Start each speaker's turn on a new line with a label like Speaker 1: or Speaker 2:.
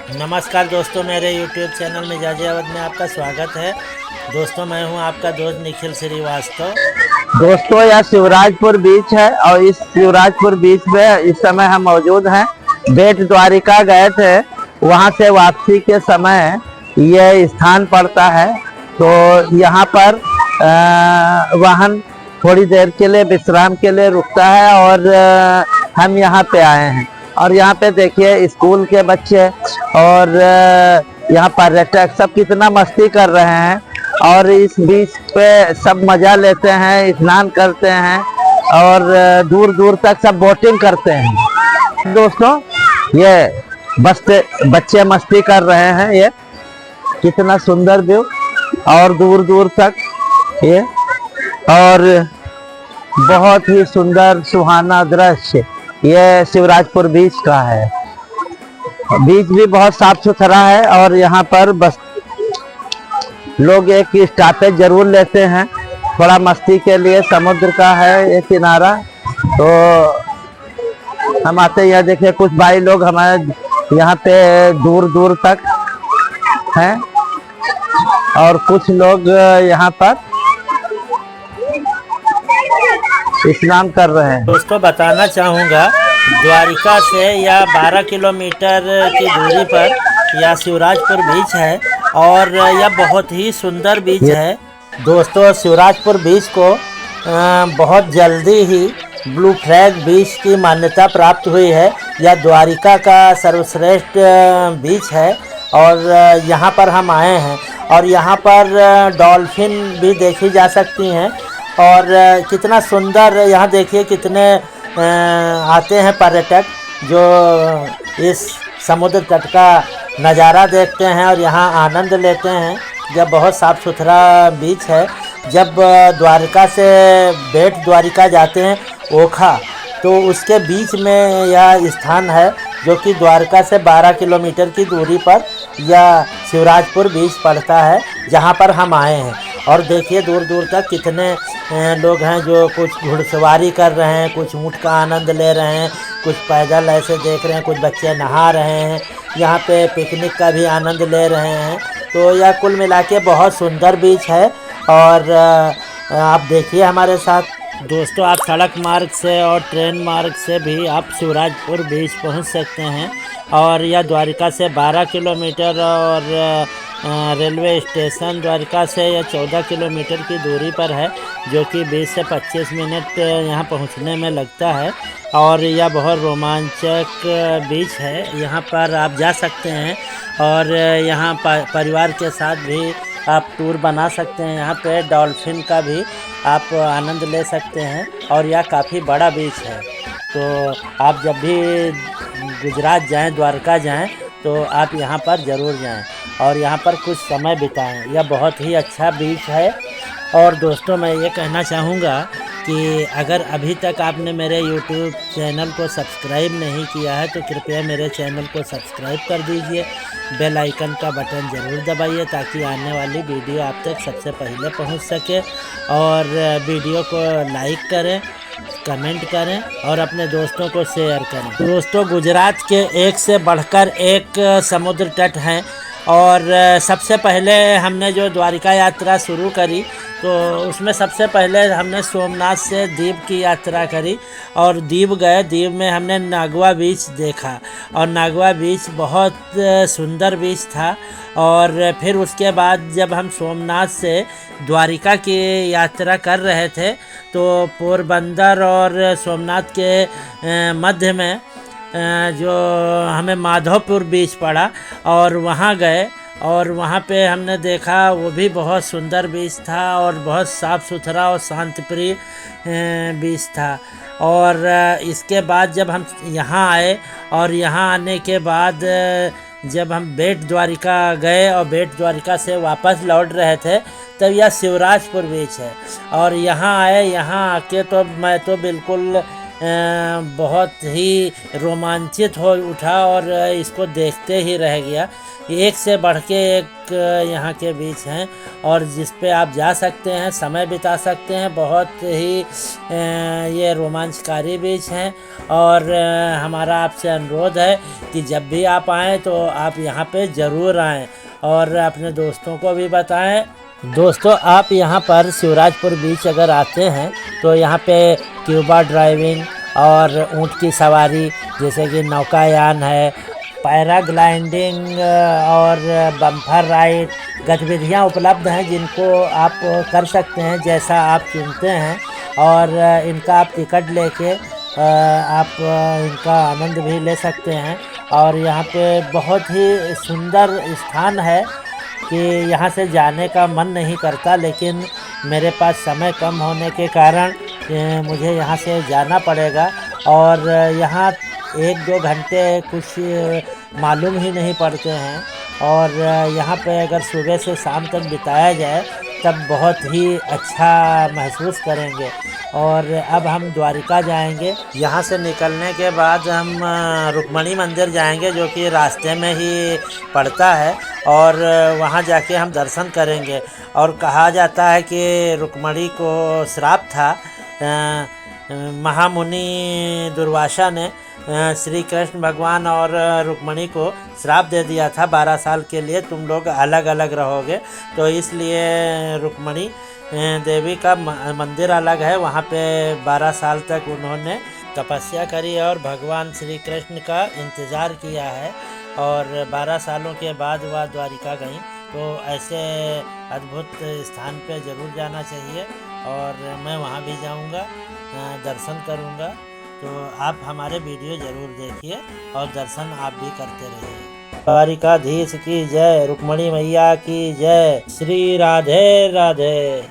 Speaker 1: नमस्कार दोस्तों, मेरे YouTube चैनल मिजाज अवध में आपका स्वागत है। दोस्तों, मैं हूं आपका दोस्त निखिल श्रीवास्तव।
Speaker 2: दोस्तों, यह शिवराजपुर बीच है और इस शिवराजपुर बीच में इस समय हम मौजूद हैं। बेट द्वारिका गए थे, वहां से वापसी के समय यह स्थान पड़ता है। तो यहाँ पर वाहन थोड़ी देर के लिए विश्राम के लिए रुकता है और हम यहाँ पे आए हैं। और यहाँ पे देखिए स्कूल के बच्चे और यहाँ पर्यटक सब कितना मस्ती कर रहे हैं और इस बीच पे सब मजा लेते हैं, स्नान करते हैं और दूर दूर तक सब बोटिंग करते हैं। दोस्तों, ये बच्चे मस्ती कर रहे हैं। ये कितना सुंदर व्यू और दूर दूर तक ये, और बहुत ही सुंदर सुहाना दृश्य ये शिवराजपुर बीच का है। बीच भी बहुत साफ सुथरा है और यहाँ पर बस लोग एक स्टॉपेज जरूर लेते हैं थोड़ा मस्ती के लिए। समुद्र का है ये किनारा, तो हम आते हैं। यह देखिए कुछ भाई लोग हमारे यहाँ पे दूर दूर तक हैं और कुछ लोग यहाँ पर स्नान कर रहे हैं।
Speaker 1: दोस्तों, बताना चाहूँगा, द्वारिका से या 12 किलोमीटर की दूरी पर यह शिवराजपुर बीच है और यह बहुत ही सुंदर बीच है। दोस्तों, शिवराजपुर बीच को बहुत जल्दी ही ब्लू फ्लैग बीच की मान्यता प्राप्त हुई है। यह द्वारिका का सर्वश्रेष्ठ बीच है और यहाँ पर हम आए हैं और यहाँ पर डॉल्फिन भी देखी जा सकती हैं। और कितना सुंदर, यहाँ देखिए कितने आते हैं पर्यटक जो इस समुद्र तट का नज़ारा देखते हैं और यहाँ आनंद लेते हैं। जब बहुत साफ़ सुथरा बीच है। जब द्वारका से बेट द्वारिका जाते हैं ओखा, तो उसके बीच में यह स्थान है जो कि द्वारका से 12 किलोमीटर की दूरी पर यह शिवराजपुर बीच पड़ता है, जहाँ पर हम आए हैं। और देखिए दूर दूर तक कितने लोग हैं जो कुछ घुड़सवारी कर रहे हैं, कुछ ऊँट का आनंद ले रहे हैं, कुछ पैदल ऐसे देख रहे हैं, कुछ बच्चे नहा रहे हैं, यहाँ पे पिकनिक का भी आनंद ले रहे हैं। तो यह कुल मिला के बहुत सुंदर बीच है और आप देखिए हमारे साथ। दोस्तों, आप सड़क मार्ग से और ट्रेन मार्ग से भी आप शिवराजपुर बीच पहुंच सकते हैं और यह द्वारिका से 12 किलोमीटर और रेलवे स्टेशन द्वारिका से यह 14 किलोमीटर की दूरी पर है, जो कि 20 से 25 मिनट यहाँ पहुँचने में लगता है। और यह बहुत रोमांचक बीच है, यहाँ पर आप जा सकते हैं और यहाँ परिवार के साथ भी आप टूर बना सकते हैं। यहाँ पे डॉल्फिन का भी आप आनंद ले सकते हैं और यह काफ़ी बड़ा बीच है। तो आप जब भी गुजरात जाएं, द्वारका जाएं, तो आप यहाँ पर ज़रूर जाएं और यहाँ पर कुछ समय बिताएं। यह बहुत ही अच्छा बीच है। और दोस्तों, मैं ये कहना चाहूँगा कि अगर अभी तक आपने मेरे YouTube चैनल को सब्सक्राइब नहीं किया है तो कृपया मेरे चैनल को सब्सक्राइब कर दीजिए। बेल आइकन का बटन ज़रूर दबाइए ताकि आने वाली वीडियो आप तक सबसे पहले पहुंच सके। और वीडियो को लाइक करें, कमेंट करें और अपने दोस्तों को शेयर करें। दोस्तों, गुजरात के एक से बढ़कर एक समुद्र तट हैं और सबसे पहले हमने जो द्वारिका यात्रा शुरू करी तो उसमें सबसे पहले हमने सोमनाथ से दीव की यात्रा करी और दीव गए। दीव में हमने नागवा बीच देखा और नागवा बीच बहुत सुंदर बीच था। और फिर उसके बाद जब हम सोमनाथ से द्वारिका की यात्रा कर रहे थे तो पोरबंदर और सोमनाथ के मध्य में जो हमें माधवपुर बीच पड़ा और वहाँ गए और वहाँ पे हमने देखा, वो भी बहुत सुंदर बीच था और बहुत साफ़ सुथरा और शांतिप्रिय बीच था। और इसके बाद जब हम यहाँ आए और यहाँ आने के बाद जब हम बेट द्वारिका गए और बेट द्वारिका से वापस लौट रहे थे तब यह शिवराजपुर बीच है। और यहाँ आए, यहाँ आके तो मैं तो बिल्कुल बहुत ही रोमांचित हो उठा और इसको देखते ही रह गया। एक से बढ़ के एक यहाँ के बीच हैं और जिस पे आप जा सकते हैं, समय बिता सकते हैं। बहुत ही ये रोमांचकारी बीच हैं और हमारा आपसे अनुरोध है कि जब भी आप आएँ तो आप यहाँ पे ज़रूर आएँ और अपने दोस्तों को भी बताएं। दोस्तों, आप यहाँ पर शिवराजपुर बीच अगर आते हैं तो यहाँ पे स्क्यूबा ड्राइविंग और ऊँट की सवारी जैसे कि नौकायान है, पैराग्लाइडिंग और बम्पर राइड गतिविधियाँ उपलब्ध हैं जिनको आप कर सकते हैं जैसा आप चुनते हैं। और इनका आप टिकट लेके आप इनका आनंद भी ले सकते हैं। और यहाँ पे बहुत ही सुंदर स्थान है कि यहाँ से जाने का मन नहीं करता, लेकिन मेरे पास समय कम होने के कारण मुझे यहाँ से जाना पड़ेगा। और यहाँ 1-2 घंटे कुछ मालूम ही नहीं पड़ते हैं और यहाँ पे अगर सुबह से शाम तक बिताया जाए तब बहुत ही अच्छा महसूस करेंगे। और अब हम द्वारिका जाएंगे। यहाँ से निकलने के बाद हम रुक्मणी मंदिर जाएंगे जो कि रास्ते में ही पड़ता है और वहाँ जाके हम दर्शन करेंगे। और कहा जाता है कि रुक्मणी को श्राप था, महामुनि दुर्वासा ने श्री कृष्ण भगवान और रुक्मणी को श्राप दे दिया था 12 साल के लिए, तुम लोग अलग अलग रहोगे। तो इसलिए रुक्मणी देवी का मंदिर अलग है, वहाँ पे 12 साल तक उन्होंने तपस्या करी और भगवान श्री कृष्ण का इंतज़ार किया है और 12 सालों के बाद वह द्वारिका गई। तो ऐसे अद्भुत स्थान पे ज़रूर जाना चाहिए और मैं वहाँ भी जाऊँगा, दर्शन करूँगा। तो आप हमारे वीडियो ज़रूर देखिए और दर्शन आप भी करते रहिए। द्वारिकाधीश की जय, रुक्मणी मैया की जय। श्री राधे राधे।